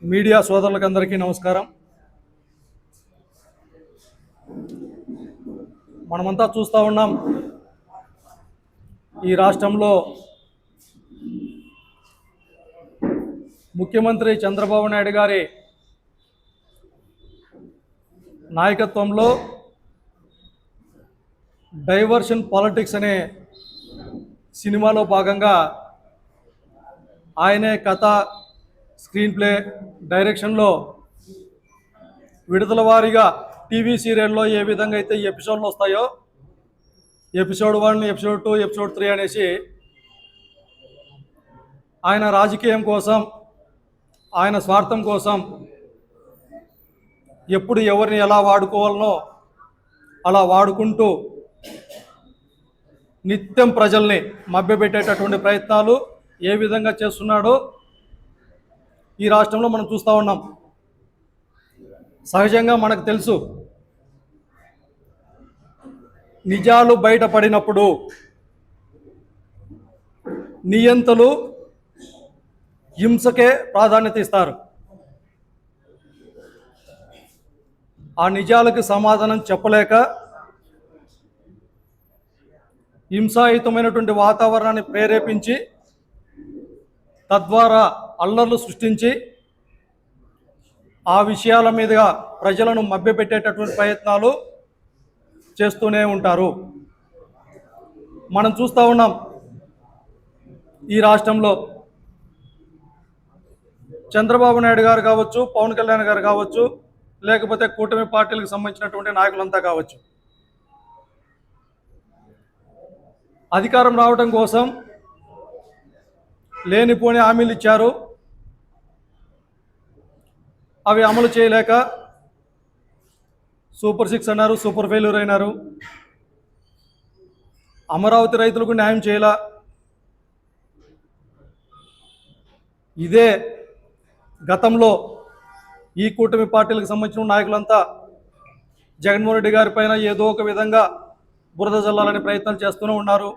Media సోదరులకు అందరికీ నమస్కారం. మనమంతా చూస్తూ ఉన్నాం, ఈ రాష్ట్రంలో ముఖ్యమంత్రి చంద్రబాబు నాయుడు గారి నాయకత్వంలో డైవర్షన్ పాలిటిక్స్ అనే సినిమాలో భాగంగా ఆయనే కథ, స్క్రీన్ ప్లే, డైరెక్షన్లో విడుదల వారీగా టీవీ సీరియల్లో ఏ విధంగా అయితే ఈ ఎపిసోడ్లు వస్తాయో, ఎపిసోడ్ 1, ఎపిసోడ్ 2, ఎపిసోడ్ 3 అనేసి ఆయన రాజకీయం కోసం, ఆయన స్వార్థం కోసం ఎప్పుడు ఎవరిని ఎలా వాడుకోవాలనో అలా వాడుకుంటూ నిత్యం ప్రజల్ని మభ్యపెట్టేటటువంటి ప్రయత్నాలు ఏ విధంగా చేస్తున్నాడో ఈ రాష్ట్రంలో మనం చూస్తూ ఉన్నాం. సహజంగా మనకు తెలుసు, నిజాలు బయటపడినప్పుడు నియంతలు హింసకే ప్రాధాన్యత ఇస్తారు. ఆ నిజాలకు సమాధానం చెప్పలేక హింసాయుతమైనటువంటి వాతావరణాన్ని ప్రేరేపించి తద్వారా అల్లర్లు సృష్టించి ఆ విషయాల మీదుగా ప్రజలను మభ్యపెట్టేటటువంటి ప్రయత్నాలు చేస్తూనే ఉంటారు. మనం చూస్తూ ఉన్నాం, ఈ రాష్ట్రంలో చంద్రబాబు నాయుడు గారు కావచ్చు, పవన్ కళ్యాణ్ గారు కావచ్చు, లేకపోతే కూటమి పార్టీలకు సంబంధించినటువంటి నాయకులంతా కావచ్చు, అధికారం రావడం కోసం లేనిపోని హామీలు ఇచ్చారు. అవి అమలు చేయలేక సూపర్ 6 అన్నారు, సూపర్ ఫెయిల్యూర్ అయినారు. అమరావతి రైతులకు న్యాయం చేయలా. ఇదే గతంలో ఈ కూటమి పార్టీలకు సంబంధించిన నాయకులంతా జగన్మోహన్ రెడ్డి గారి పైన ఏదో ఒక విధంగా బురద జల్లాలనే ప్రయత్నం చేస్తూనే ఉన్నారు.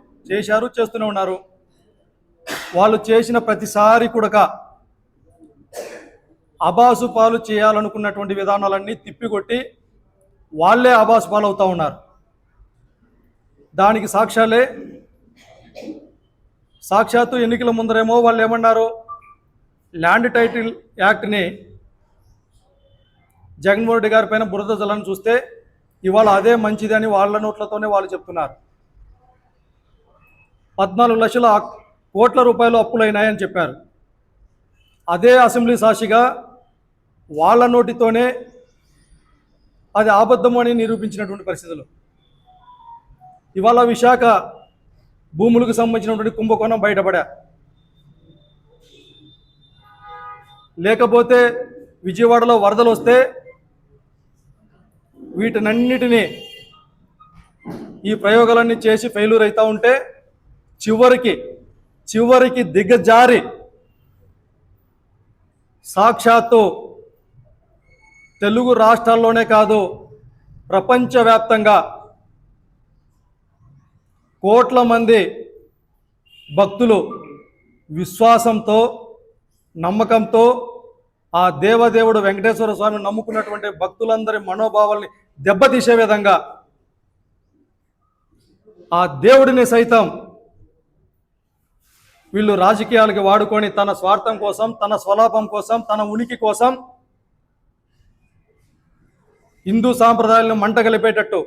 వాళ్ళు చేసిన ప్రతిసారి కూడా అబాసు పాలు చేయాలనుకున్నటువంటి విధానాలన్నీ తిప్పికొట్టి వాళ్ళే అబాసు పాలు అవుతూ ఉన్నారు. దానికి సాక్షాత్తు ఎన్నికల ముందరేమో వాళ్ళు ఏమన్నారు, ల్యాండ్ టైటిల్ యాక్ట్ని జగన్మోహన్ రెడ్డి గారి పైన బురద జల్లని చూస్తే ఇవాళ అదే మంచిది అని వాళ్ళ నోట్లతోనే వాళ్ళు చెప్తున్నారు. 14 లక్షల కోట్ల రూపాయలు అప్పులైనాయని చెప్పారు. అదే అసెంబ్లీ సాక్షిగా వాళ్ళ నోటితోనే అది అబద్ధము అని నిరూపించినటువంటి పరిస్థితులు. ఇవాళ విశాఖ భూములకు సంబంధించినటువంటి కుంభకోణం బయటపడా, లేకపోతే విజయవాడలో వరదలు వస్తే వీటినన్నిటినీ ఈ ప్రయోగాలన్నీ చేసి ఫెయిల్యూర్ అవుతూ ఉంటే చివరికి దిగజారి సాక్షాత్తు తెలుగు రాష్ట్రాల్లోనే కాదు, ప్రపంచవ్యాప్తంగా కోట్ల మంది భక్తులు విశ్వాసంతో, నమ్మకంతో ఆ దేవదేవుడు వెంకటేశ్వర స్వామిని నమ్ముకున్నటువంటి భక్తులందరి మనోభావాల్ని దెబ్బతీసే విధంగా ఆ దేవుడిని సైతం వీళ్ళు రాజకీయాలకి వాడుకొని తన స్వార్థం కోసం, తన స్వలాభం కోసం, తన ఉనికి కోసం హిందూ సాంప్రదాయాలను మంటగలిపేటట్టు,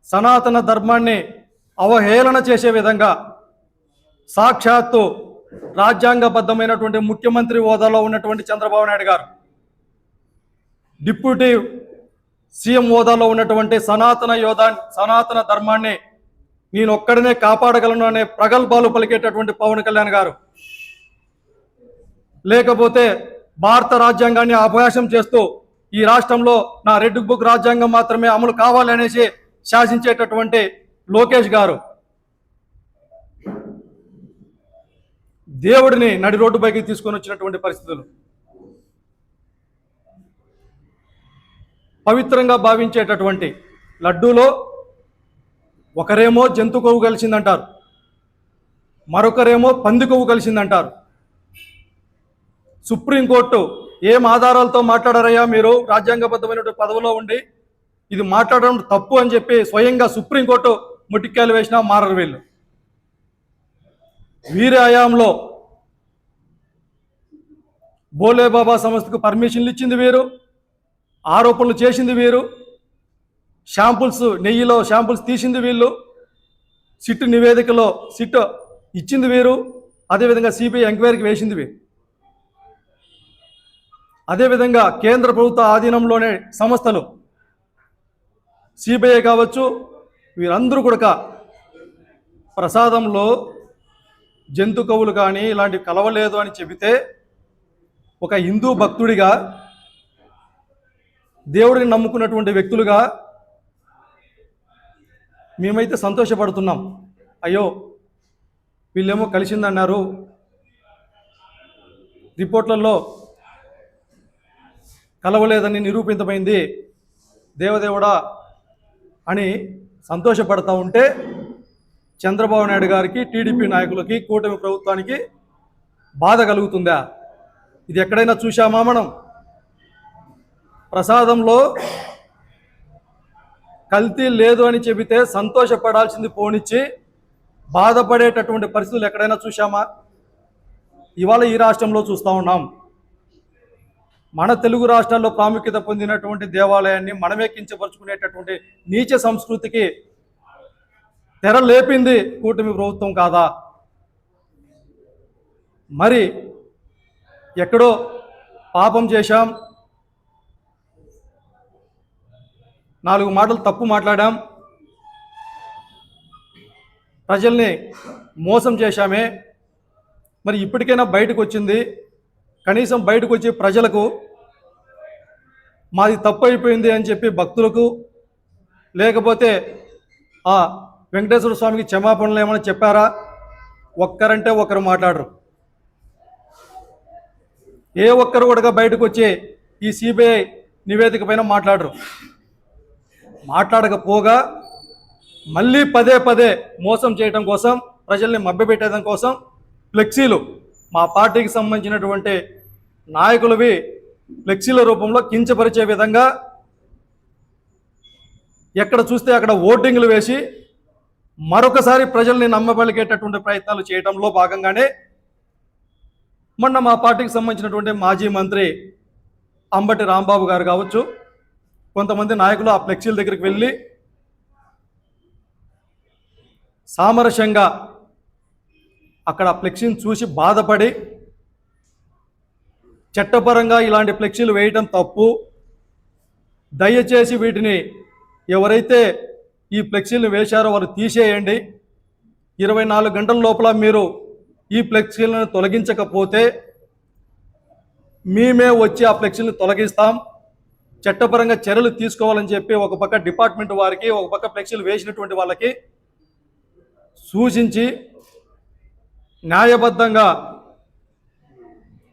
సనాతన ధర్మాన్ని అవహేళన చేసే విధంగా సాక్షాత్తు రాజ్యాంగబద్ధమైనటువంటి ముఖ్యమంత్రి హోదాలో ఉన్నటువంటి చంద్రబాబు నాయుడు గారు, డిప్యూటీ సీఎం హోదాలో ఉన్నటువంటి సనాతన ధర్మాన్ని నేను ఒక్కడనే కాపాడగలను అనే ప్రగల్భాలు పలికేటటువంటి పవన్ కళ్యాణ్ గారు, లేకపోతే భారత రాజ్యాంగాన్ని అభయాసం చేస్తూ ఈ రాష్ట్రంలో నా రెడ్ బుక్ రాజ్యాంగం మాత్రమే అమలు కావాలి అనేసి శాసించేటటువంటి లోకేష్ గారు, దేవుడిని నడి రోడ్డు పైకి తీసుకొని వచ్చినటువంటి పరిస్థితులు, పవిత్రంగా భావించేటటువంటి లడ్డూలో ఒకరేమో జంతు కొవ్వు కలిసిందంటారు, మరొకరేమో పంది కొవ్వు కలిసిందంటారు. సుప్రీంకోర్టు ఏం ఆధారాలతో మాట్లాడారయ్యా మీరు రాజ్యాంగబద్ధమైన పదవిలో ఉండి? ఇది మాట్లాడడం తప్పు అని చెప్పి స్వయంగా సుప్రీంకోర్టు ముట్టికాయలు వేసినా మారరు వీళ్ళు. వీరి హయాంలో బోలే బాబా సంస్థకు పర్మిషన్లు ఇచ్చింది వీరు, ఆరోపణలు చేసింది వీరు, శాంపుల్స్ నెయ్యిలో శాంపుల్స్ తీసింది వీళ్ళు, సిట్ నివేదికలో సిట్ ఇచ్చింది వీరు, అదేవిధంగా సిబిఐ ఎంక్వైరీకి వేసింది వీరు. అదేవిధంగా కేంద్ర ప్రభుత్వ ఆధీనంలోనే సంస్థలు సిబిఐ కావచ్చు, వీరందరూ కూడా ప్రసాదంలో జంతు కవులు కానీ ఇలాంటివి కలవలేదు అని చెబితే ఒక హిందూ భక్తుడిగా, దేవుడిని నమ్ముకున్నటువంటి వ్యక్తులుగా మేమైతే సంతోషపడుతున్నాం. అయ్యో వీళ్ళేమో కలిసిందన్నారు, రిపోర్ట్లలో కలవలేదని నిరూపితమైంది, దేవదేవుడా అని సంతోషపడతా ఉంటే చంద్రబాబు నాయుడు గారికి, టీడీపీ నాయకులకి, కూటమి ప్రభుత్వానికి బాధ కలుగుతుందా? ఇది ఎక్కడైనా చూశామా మనం? ప్రసాదంలో కల్తీ లేదు అని చెబితే సంతోషపడాల్సింది పోనిచ్చి బాధపడేటటువంటి పరిస్థితులు ఎక్కడైనా చూశామా? ఇవాళ ఈ రాష్ట్రంలో చూస్తూ ఉన్నాం. మన తెలుగు రాష్ట్రాల్లో ప్రాముఖ్యత పొందినటువంటి దేవాలయాన్ని మనమే కించపరుచుకునేటటువంటి నీచ సంస్కృతికి తెర లేపింది కూటమి ప్రభుత్వం కాదా? మరి ఎక్కడో పాపం చేశాం, 4 మాటలు తప్పు మాట్లాడాం, ప్రజల్ని మోసం చేశామే, మరి ఇప్పటికైనా బయటకు వచ్చింది. కనీసం బయటకు వచ్చి ప్రజలకు మాది తప్పు అయిపోయింది అని చెప్పి భక్తులకు, లేకపోతే ఆ వెంకటేశ్వర స్వామికి క్షమాపణలు ఏమైనా చెప్పారా? ఒక్కరంటే ఒకరు మాట్లాడరు. ఏ ఒక్కరు కూడా బయటకు వచ్చి ఈ సిబిఐ నివేదిక పైన మాట్లాడరు. మాట్లాడకపోగా మళ్ళీ పదే పదే మోసం చేయడం కోసం, ప్రజల్ని మభ్యపెట్టడం కోసం ఫ్లెక్సీలు, మా పార్టీకి సంబంధించినటువంటి నాయకులవి ఫ్లెక్సీల రూపంలో కించపరిచే విధంగా ఎక్కడ చూస్తే అక్కడ ఓటింగ్లు వేసి మరొకసారి ప్రజల్ని నమ్మబలిగేటటువంటి ప్రయత్నాలు చేయడంలో భాగంగానే మొన్న మా పార్టీకి సంబంధించినటువంటి మాజీ మంత్రి అంబటి రాంబాబు గారు కావచ్చు, కొంతమంది నాయకులు ఆ ఫ్లెక్సీల దగ్గరికి వెళ్ళి సామరస్యంగా అక్కడ ఫ్లెక్సీని చూసి బాధపడి, చట్టపరంగా ఇలాంటి ఫ్లెక్సీలు వేయటం తప్పు, దయచేసి వీటిని ఎవరైతే ఈ ఫ్లెక్సీలను వేశారో వారు తీసేయండి, 24 గంటల లోపల మీరు ఈ ఫ్లెక్సీలను తొలగించకపోతే మేమే వచ్చి ఆ ఫ్లెక్సీలను తొలగిస్తాం, చట్టపరంగా చర్యలు తీసుకోవాలని చెప్పి ఒక పక్క డిపార్ట్మెంట్ వారికి, ఒక పక్క ఫ్లెక్సీలు వేసినటువంటి వాళ్ళకి సూచించి న్యాయబద్ధంగా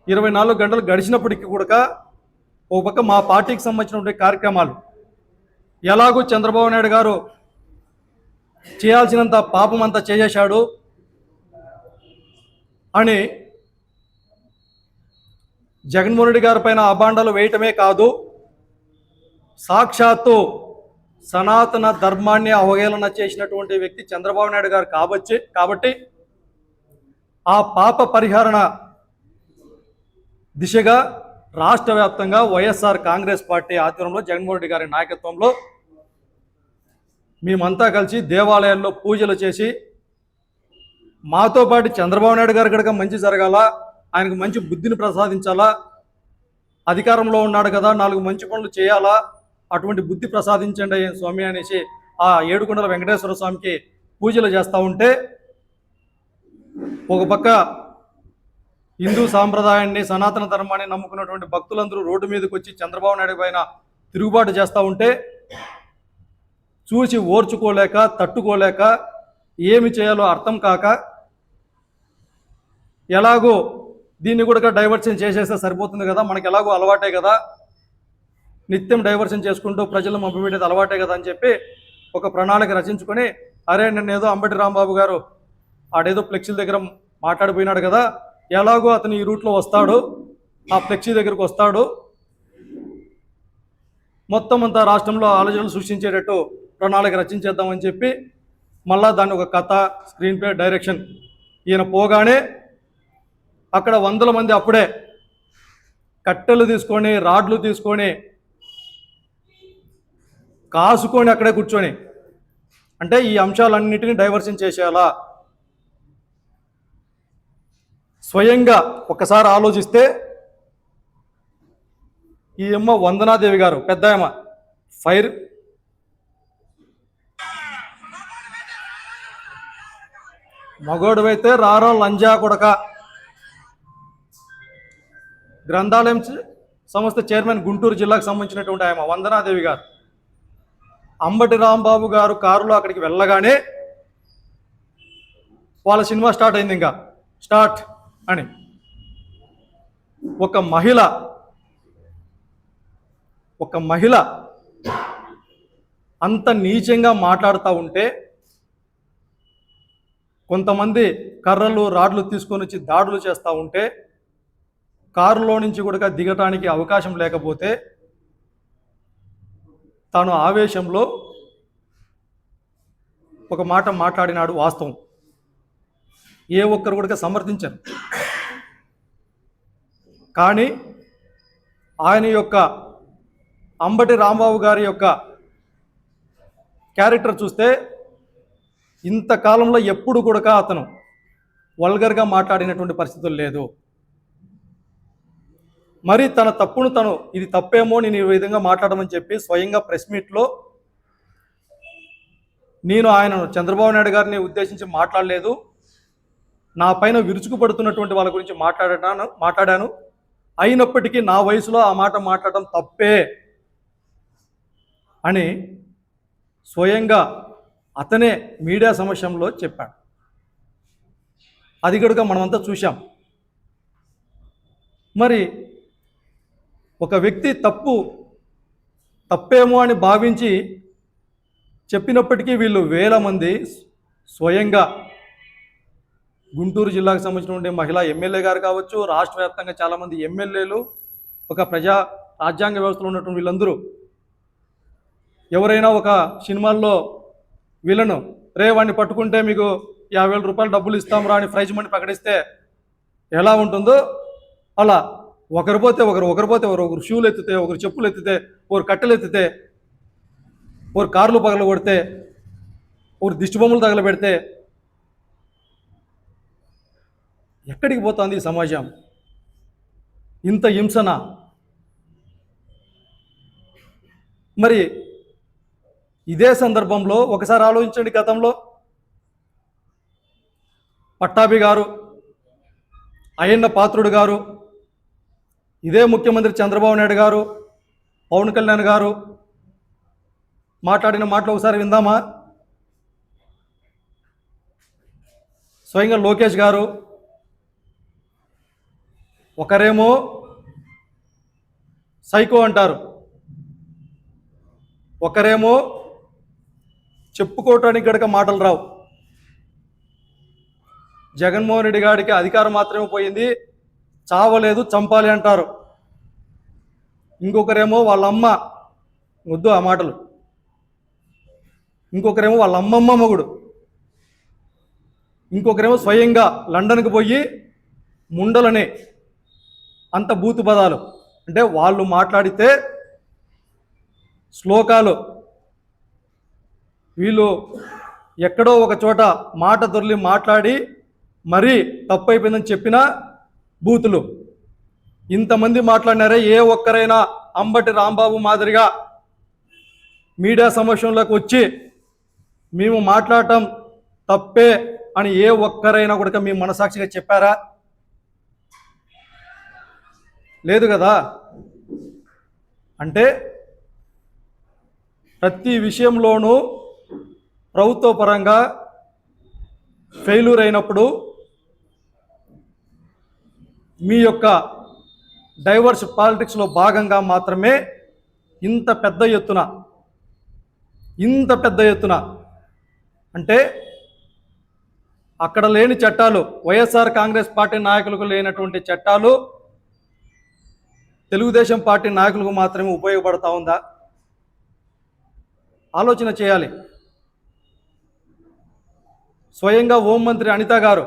24 గంటలు గడిచినప్పటికీ కూడా ఒక పక్క మా పార్టీకి సంబంధించినటువంటి కార్యక్రమాలు, ఎలాగూ చంద్రబాబు నాయుడు గారు చేయాల్సినంత పాపం అంతా చేసేశాడు అని జగన్మోహన్ రెడ్డి గారి పైన అభాండాలు వేయటమే కాదు, సాక్షాత్తు సనాతన ధర్మాన్ని అవహేళన చేసినటువంటి వ్యక్తి చంద్రబాబు నాయుడు గారు కాబట్టి ఆ పాప పరిహరణ దిశగా రాష్ట్ర వ్యాప్తంగా వైఎస్ఆర్ కాంగ్రెస్ పార్టీ ఆధ్వర్యంలో జగన్మోహన్ రెడ్డి గారి నాయకత్వంలో మేమంతా కలిసి దేవాలయాల్లో పూజలు చేసి, మాతో పాటు చంద్రబాబు నాయుడు గారి కనుక మంచి జరగాల, ఆయనకు మంచి బుద్ధిని ప్రసాదించాలా, అధికారంలో ఉన్నాడు కదా 4 మంచి పనులు చేయాలా, అటువంటి బుద్ధి ప్రసాదించండి స్వామి అనేసి ఆ ఏడుకొండల వెంకటేశ్వర స్వామికి పూజలు చేస్తూ ఉంటే, ఒక పక్క హిందూ సాంప్రదాయాన్ని, సనాతన ధర్మాన్ని నమ్ముకున్నటువంటి భక్తులందరూ రోడ్డు మీదకి వచ్చి చంద్రబాబు నాయుడు పైన తిరుగుబాటు చేస్తూ ఉంటే చూసి ఓర్చుకోలేక, తట్టుకోలేక, ఏమి చేయాలో అర్థం కాక, ఎలాగో దీన్ని కూడా డైవర్షన్ చేసేస్తే సరిపోతుంది కదా, మనకి ఎలాగో అలవాటే కదా, నిత్యం డైవర్షన్ చేసుకుంటూ ప్రజలను మభ్యపెట్టేది అలవాటే కదా అని చెప్పి ఒక ప్రణాళిక రచించుకొని, అరే నిన్నేదో అంబటి రాంబాబు గారు ఆడేదో ఫ్లెక్సీల దగ్గర మాట్లాడిపోయినాడు కదా, ఎలాగో అతను ఈ రూట్లో వస్తాడు, ఆ ఫ్లెక్సీ దగ్గరకు వస్తాడు. మొత్తం అంతా రాష్ట్రంలో ఆలోచనలు సృష్టించేటట్టు ప్రణాళిక రచించేద్దామని చెప్పి మళ్ళా దాన్ని ఒక కథ, స్క్రీన్ ప్లే, డైరెక్షన్ ఈయన పోగానే అక్కడ వందల మంది అప్పుడే కట్టెలు తీసుకొని, రాడ్లు తీసుకొని, కాసుకొని అక్కడే కూర్చొని, అంటే ఈ అంశాలన్నిటిని డైవర్షన్ చేసేయాలా. స్వయంగా ఒకసారి ఆలోచిస్తే ఈ అమ్మ వందనాదేవి గారు, పెద్ద అమ్మ, ఫైర్ మగోడువైతే రారో లంజా కొడక, గ్రంథాలయం సంస్థ చైర్మన్ గుంటూరు జిల్లాకు సంబంధించినటువంటి ఆమె వందనాదేవి గారు అంబటి రాంబాబు గారు కారులో అక్కడికి వెళ్ళగానే వాళ్ళ సినిమా స్టార్ట్ అయింది. ఇంకా స్టార్ట్ అని ఒక మహిళ అంత నీచంగా మాట్లాడుతూ ఉంటే కొంతమంది కర్రలు, రాడ్లు తీసుకొని వచ్చి దాడులు చేస్తూ ఉంటే కారులో నుంచి కూడా దిగటానికి అవకాశం లేకపోతే తాను ఆవేశంలో ఒక మాట మాట్లాడినాడు. వాస్తవం, ఏ ఒక్కరు కూడా సమర్థించారు. కానీ ఆయన యొక్క అంబటి రాంబాబు గారి యొక్క క్యారెక్టర్ చూస్తే ఇంతకాలంలో ఎప్పుడు కూడా అతను వల్గర్గా మాట్లాడినటువంటి పరిస్థితులు లేదు. మరి తన తప్పును తను, ఇది తప్పేమో నేను ఈ విధంగా మాట్లాడమని చెప్పి స్వయంగా ప్రెస్ మీట్లో నేను ఆయనను చంద్రబాబు నాయుడు గారిని ఉద్దేశించి మాట్లాడలేదు, నా పైన విరుచుకుపడుతున్నటువంటి వాళ్ళ గురించి మాట్లాడాను, అయినప్పటికీ నా వయసులో ఆ మాట మాట్లాడడం తప్పే అని స్వయంగా అతనే మీడియా సమక్షంలో చెప్పాడు. అది కూడా మనమంతా చూశాం. మరి ఒక వ్యక్తి తప్పేమో అని భావించి చెప్పినప్పటికీ వీళ్ళు వేల మంది స్వయంగా గుంటూరు జిల్లాకు సంబంధించినటువంటి మహిళా ఎమ్మెల్యే గారు కావచ్చు, రాష్ట్ర వ్యాప్తంగా చాలామంది ఎమ్మెల్యేలు, ఒక రాజ్యాంగ వ్యవస్థలో ఉన్నటువంటి వీళ్ళందరూ ఎవరైనా ఒక సినిమాల్లో వీళ్ళను వాడిని పట్టుకుంటే మీకు 50,000 రూపాయలు డబ్బులు ఇస్తాంరా అని ప్రైజ్ మనీ ప్రకటిస్తే ఎలా ఉంటుందో అలా ఒకరు పోతే ఒకరు షూలు ఎత్తితే, ఒకరు చెప్పులు ఎత్తితే, ఒకరు కట్టెలు ఎత్తితే, ఒకరు కార్లు పగల కొడితే, ఒకరు దిష్టి బొమ్మలు తగలబెడితే ఎక్కడికి పోతుంది ఈ సమాజం? ఇంత హింసన. మరి ఇదే సందర్భంలో ఒకసారి ఆలోచించండి, గతంలో పట్టాభి గారు, అయ్యన్న పాత్రుడు గారు, ఇదే ముఖ్యమంత్రి చంద్రబాబు నాయుడు గారు, పవన్ కళ్యాణ్ గారు మాట్లాడిన మాటలు ఒకసారి విందామా? స్వయంగా లోకేష్ గారు, ఒకరేమో సైకో అంటారు, ఒకరేమో చెప్పుకోవటానికి గడక మాటలు రావు. జగన్మోహన్ రెడ్డి గారికి అధికారం మాత్రమే పోయింది, చావలేదు, చంపాలి అంటారు. ఇంకొకరేమో వాళ్ళ అమ్మ, వద్దు ఆ మాటలు, ఇంకొకరేమో వాళ్ళ అమ్మమ్మ మొగుడు, ఇంకొకరేమో స్వయంగా లండన్కి పోయి ముండలనే, అంత బూతు పదాలు. అంటే వాళ్ళు మాట్లాడితే శ్లోకాలు, వీళ్ళు ఎక్కడో ఒక చోట మాట దొర్లి మాట్లాడి మరీ తప్పైపోయిందని చెప్పినా బూతులు. ఇంతమంది మాట్లాడినారే, ఏ ఒక్కరైనా అంబటి రాంబాబు మాదిరిగా మీడియా సమక్షంలోకి వచ్చి మేము మాట్లాడటం తప్పే అని ఏ ఒక్కరైనా కూడా మీ మనసాక్షిగా చెప్పారా? లేదు కదా. అంటే ప్రతి విషయంలోనూ ప్రభుత్వ పరంగా ఫెయిల్యూర్ అయినప్పుడు మీ యొక్క డైవర్స్ పాలిటిక్స్లో భాగంగా మాత్రమే ఇంత పెద్ద ఎత్తున అంటే అక్కడ లేని చట్టాలు, వైఎస్ఆర్ కాంగ్రెస్ పార్టీ నాయకులకు లేనటువంటి చట్టాలు తెలుగుదేశం పార్టీ నాయకులకు మాత్రమే ఉపయోగపడతా ఉందా? ఆలోచన చేయాలి. స్వయంగా హోంమంత్రి అనిత గారు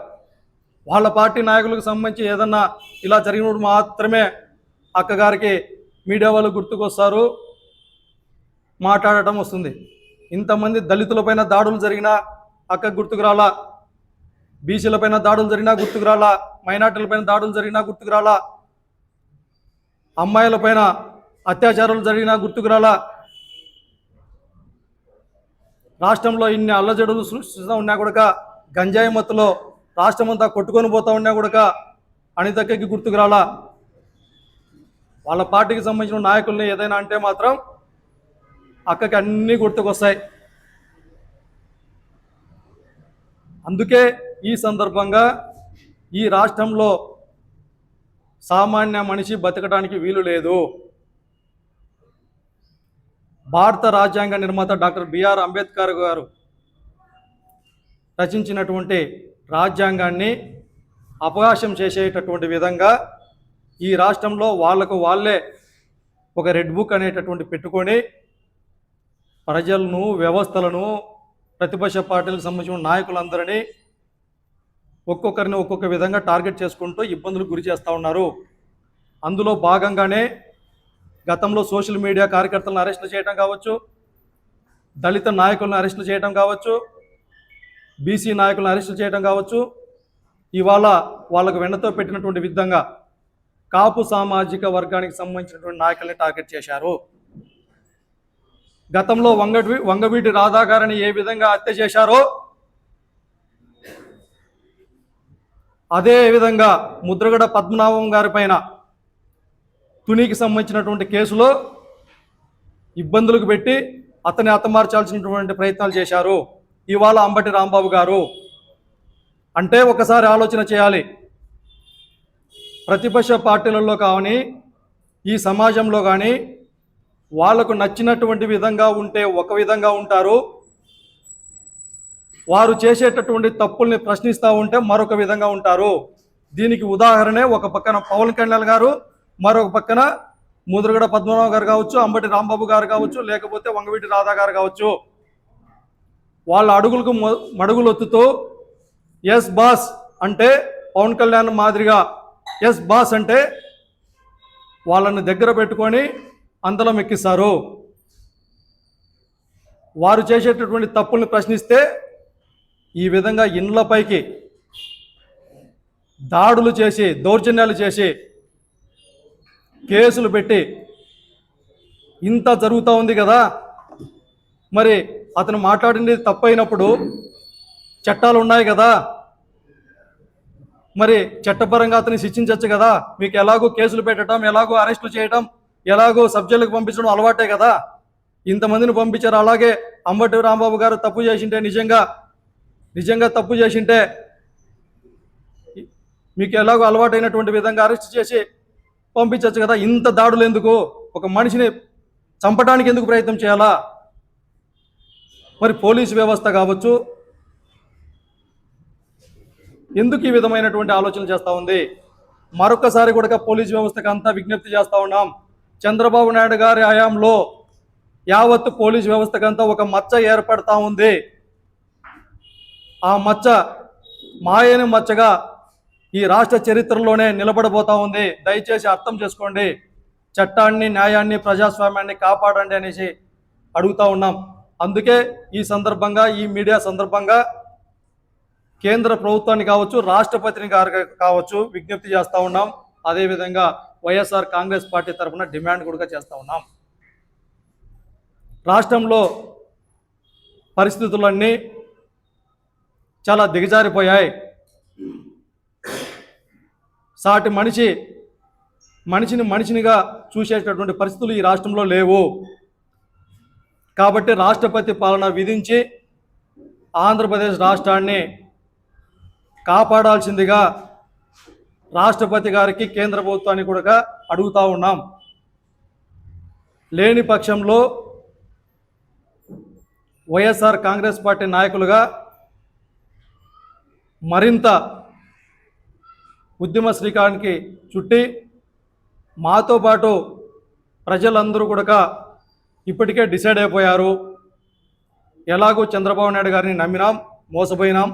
వాళ్ళ పార్టీ నాయకులకు సంబంధించి ఏదన్నా ఇలా జరిగినప్పుడు మాత్రమే అక్కగారికి మీడియా వాళ్ళు గుర్తుకొస్తారు, మాట్లాడటం వస్తుంది. ఇంతమంది దళితులపైన దాడులు జరిగినా అక్క గుర్తుకు రాలా, బీసీలపైన దాడులు జరిగినా గుర్తుకు రాలా, మైనార్టీలపైన దాడులు జరిగినా గుర్తుకు రాలా, అమ్మాయిలపైన అత్యాచారాలు జరిగినా గుర్తుకు రాలా, రాష్ట్రంలో ఇన్ని అల్లజడులు సృష్టిస్తూ ఉన్నా కూడా గంజాయి మత్తులో రాష్ట్రం అంతా కొట్టుకొని పోతా ఉన్నా కూడా అనితక్కకి గుర్తుకు రాలా. వాళ్ళ పార్టీకి సంబంధించిన నాయకుల్ని ఏదైనా అంటే మాత్రం అక్కకి అన్నీ గుర్తుకొస్తాయి. అందుకే ఈ సందర్భంగా ఈ రాష్ట్రంలో సామాన్య మనిషి బతకడానికి వీలు లేదు. భారత రాజ్యాంగ నిర్మాత డాక్టర్ బిఆర్ అంబేద్కర్ గారు రచించినటువంటి రాజ్యాంగాన్ని అపహాస్యం చేసేటటువంటి విధంగా ఈ రాష్ట్రంలో వాళ్ళకు వాళ్ళే ఒక రెడ్ బుక్ అనేటటువంటి పెట్టుకొని ప్రజలను, వ్యవస్థలను, ప్రతిపక్ష పార్టీలకు సంబంధించిన నాయకులందరినీ ఒక్కొక్కరిని ఒక్కొక్క విధంగా టార్గెట్ చేసుకుంటూ ఇబ్బందులకు గురి చేస్తూ ఉన్నారు. అందులో భాగంగానే గతంలో సోషల్ మీడియా కార్యకర్తలను అరెస్టులు చేయడం కావచ్చు, దళిత నాయకులను అరెస్టులు చేయడం కావచ్చు, బీసీ నాయకులను అరెస్టులు చేయడం కావచ్చు, ఇవాళ వాళ్ళకు వెన్నతో పెట్టినటువంటి విధంగా కాపు సామాజిక వర్గానికి సంబంధించినటువంటి నాయకుల్ని టార్గెట్ చేశారు. గతంలో వంగవీటి రాధా గారిని ఏ విధంగా హత్య చేశారో అదే విధంగా ముద్రగడ పద్మనాభం గారి పైన తునికి సంబంధించినటువంటి కేసులో ఇబ్బందులకు పెట్టి అతన్ని హతమార్చాల్సినటువంటి ప్రయత్నాలు చేశారు ఇవాళ అంబటి రాంబాబు గారు. అంటే ఒకసారి ఆలోచన చేయాలి. ప్రతిపక్ష పార్టీలలో కానీ ఈ సమాజంలో కానీ వాళ్లకు నచ్చినటువంటి విధంగా ఉంటే ఒక విధంగా ఉంటారు, వారు చేసేటటువంటి తప్పుల్ని ప్రశ్నిస్తూ ఉంటే మరొక విధంగా ఉంటారు. దీనికి ఉదాహరణే ఒక పక్కన పవన్ కళ్యాణ్ గారు, మరొక పక్కన ముద్రగడ పద్మనాభం గారు కావచ్చు, అంబటి రాంబాబు గారు కావచ్చు, లేకపోతే వంగవీటి రాధా గారు కావచ్చు. వాళ్ళ అడుగులకు మడుగులు ఒత్తుతూ ఎస్ బాస్ అంటే పవన్ కళ్యాణ్ మాదిరిగా ఎస్ బాస్ అంటే వాళ్ళని దగ్గర పెట్టుకొని అందలం ఎక్కిస్తారు. వారు చేసేటటువంటి తప్పుల్ని ప్రశ్నిస్తే ఈ విధంగా ఇండ్లపైకి దాడులు చేసి, దౌర్జన్యాలు చేసి, కేసులు పెట్టి ఇంత జరుగుతూ ఉంది కదా. మరి అతను మాట్లాడింది తప్పైనప్పుడు చట్టాలు ఉన్నాయి కదా, మరి చట్టపరంగా అతన్ని శిక్షించవచ్చు కదా. మీకు ఎలాగో కేసులు పెట్టడం, ఎలాగో అరెస్టులు చేయడం, ఎలాగో సబ్జెక్టులకు పంపించడం అలవాటే కదా. ఇంతమందిని పంపించారు. అలాగే అంబటి రాంబాబు గారు తప్పు చేసింటే, నిజంగా తప్పు చేసింటే మీకు ఎలాగో అలవాటైనటువంటి విధంగా అరెస్ట్ చేసి పంపించవచ్చు కదా. ఇంత దాడులు ఎందుకు? ఒక మనిషిని చంపడానికి ఎందుకు ప్రయత్నం చేయాలా? మరి పోలీసు వ్యవస్థ కావచ్చు ఎందుకు ఈ విధమైనటువంటి ఆలోచనలు చేస్తూ ఉంది? మరొకసారి కూడా పోలీసు వ్యవస్థకు అంతా విజ్ఞప్తి చేస్తూ ఉన్నాం. చంద్రబాబు నాయుడు గారి హయాంలో యావత్తు పోలీసు వ్యవస్థకంతా ఒక మచ్చ ఏర్పడతా ఉంది. ఆ మచ్చ మాయని మచ్చగా ఈ రాష్ట్ర చరిత్రలోనే నిలబడబోతా ఉంది. దయచేసి అర్థం చేసుకోండి. చట్టాన్ని, న్యాయాన్ని, ప్రజాస్వామ్యాన్ని కాపాడండి అనేసి అడుగుతా ఉన్నాం. అందుకే ఈ సందర్భంగా, ఈ మీడియా సందర్భంగా కేంద్ర ప్రభుత్వాన్ని కావచ్చు, రాష్ట్రపతిని కావచ్చు విజ్ఞప్తి చేస్తూ ఉన్నాం. అదేవిధంగా వైఎస్ఆర్ కాంగ్రెస్ పార్టీ తరఫున డిమాండ్ కూడా చేస్తూ ఉన్నాం. రాష్ట్రంలో పరిస్థితులన్నీ చాలా దిగజారిపోయాయి. సాటి మనిషిని మనిషినిగా చూసేటటువంటి పరిస్థితులు ఈ రాష్ట్రంలో లేవు. కాబట్టి రాష్ట్రపతి పాలన విధించి ఆంధ్రప్రదేశ్ రాష్ట్రాన్ని కాపాడాల్సిందిగా రాష్ట్రపతి గారికి, కేంద్ర ప్రభుత్వాన్ని కూడా అడుగుతూ ఉన్నాం. లేని పక్షంలో వైఎస్ఆర్ కాంగ్రెస్ పార్టీ నాయకులుగా మరింత ఉద్యమ శ్రీకారానికి చుట్టి మాతో పాటు ప్రజలందరూ కూడా ఇప్పటికే డిసైడ్ అయిపోయారు. ఎలాగో చంద్రబాబు నాయుడు గారిని నమ్మినాం, మోసపోయినాం.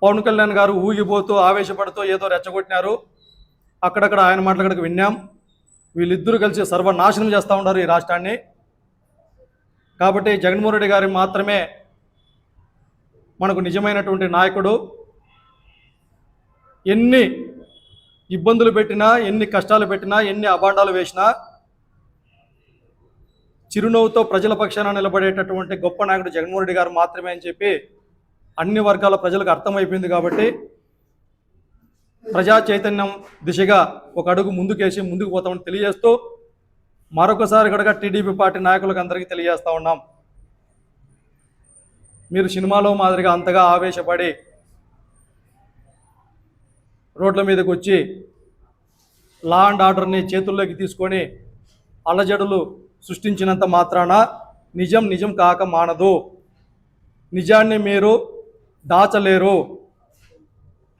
పవన్ కళ్యాణ్ గారు ఊగిపోతూ ఆవేశపడుతూ ఏదో రెచ్చగొట్టినారు. అక్కడక్కడ ఆయన మాటలక్కడికి విన్నాం. వీళ్ళిద్దరూ కలిసి సర్వనాశనం చేస్తూ ఉన్నారు ఈ రాష్ట్రాన్ని. కాబట్టి జగన్మోహన్ రెడ్డి గారు మాత్రమే మనకు నిజమైనటువంటి నాయకుడు. ఎన్ని ఇబ్బందులు పెట్టినా, ఎన్ని కష్టాలు పెట్టినా, ఎన్ని అభాండాలు వేసినా చిరునవ్వుతో ప్రజల పక్షాన నిలబడేటటువంటి గొప్ప నాయకుడు జగన్మోహన్ రెడ్డి గారు మాత్రమే అని చెప్పి అన్ని వర్గాల ప్రజలకు అర్థమైపోయింది. కాబట్టి ప్రజా చైతన్యం దిశగా ఒక అడుగు ముందుకేసి ముందుకు పోతామని తెలియజేస్తూ మరొకసారి కూడా టీడీపీ పార్టీ నాయకులకు అందరికీ తెలియజేస్తూ ఉన్నాం. మీరు సినిమాలో మాదిరిగా అంతగా ఆవేశపడి రోడ్ల మీదకి వచ్చి లా అండ్ ఆర్డర్ని చేతుల్లోకి తీసుకొని అలజడులు సృష్టించినంత మాత్రాన నిజం నిజం కాక మానదు. నిజాన్ని మీరు దాచలేరు.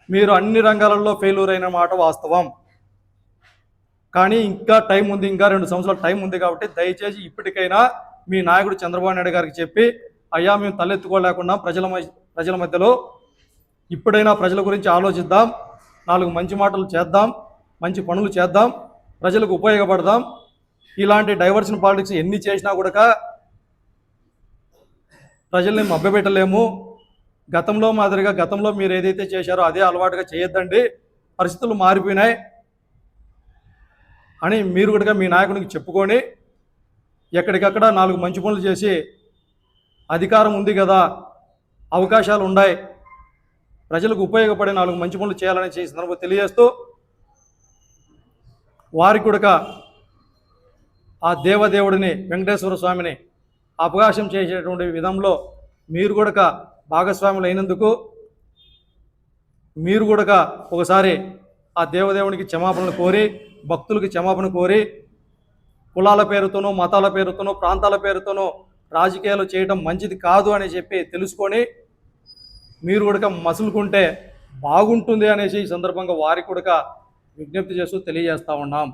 మీరు అన్ని రంగాలలో ఫెయిల్యూర్ అయిన మాట వాస్తవం. కానీ ఇంకా టైం ఉంది, ఇంకా 2 సంవత్సరాల టైం ఉంది. కాబట్టి దయచేసి ఇప్పటికైనా మీ నాయకుడు చంద్రబాబు నాయుడు గారికి చెప్పి, అయ్యా మేము తలెత్తుకోలేకుండా ప్రజల మధ్యలో ఇప్పుడైనా ప్రజల గురించి ఆలోచిద్దాం, 4 మంచి మాటలు చేద్దాం, మంచి పనులు చేద్దాం, ప్రజలకు ఉపయోగపడదాం. ఇలాంటి డైవర్షన్ పాలిటిక్స్ ఎన్ని చేసినా కూడా ప్రజల్ని మభ్యపెట్టలేము. గతంలో మాదిరిగా గతంలో మీరు ఏదైతే చేశారో అదే అలవాటుగా చేయొద్దండి, పరిస్థితులు మారిపోయినాయి అని మీరు కూడా మీ నాయకునికి చెప్పుకొని ఎక్కడికక్కడ 4 మంచి పనులు చేసి, అధికారం ఉంది కదా, అవకాశాలు ఉన్నాయి, ప్రజలకు ఉపయోగపడే 4 మంచి పనులు చేయాలని చేసిన సందర్భంగా తెలియజేస్తూ వారికి కూడా ఆ దేవదేవుడిని వెంకటేశ్వర స్వామిని అవకాశం చేసేటువంటి విధంలో మీరు కూడా భాగస్వాములు అయినందుకు మీరు కూడా ఒకసారి ఆ దేవదేవునికి క్షమాపణలు కోరి, భక్తులకి క్షమాపణ కోరి, కులాల పేరుతోనో, మతాల పేరుతోనో, ప్రాంతాల పేరుతోనో రాజకీయాలు చేయడం మంచిది కాదు అని చెప్పి తెలుసుకొని మీరు కూడా మసులుకుంటే బాగుంటుంది అనేసి ఈ సందర్భంగా వారికి కూడా విజ్ఞప్తి చేస్తూ తెలియజేస్తూ ఉన్నాం.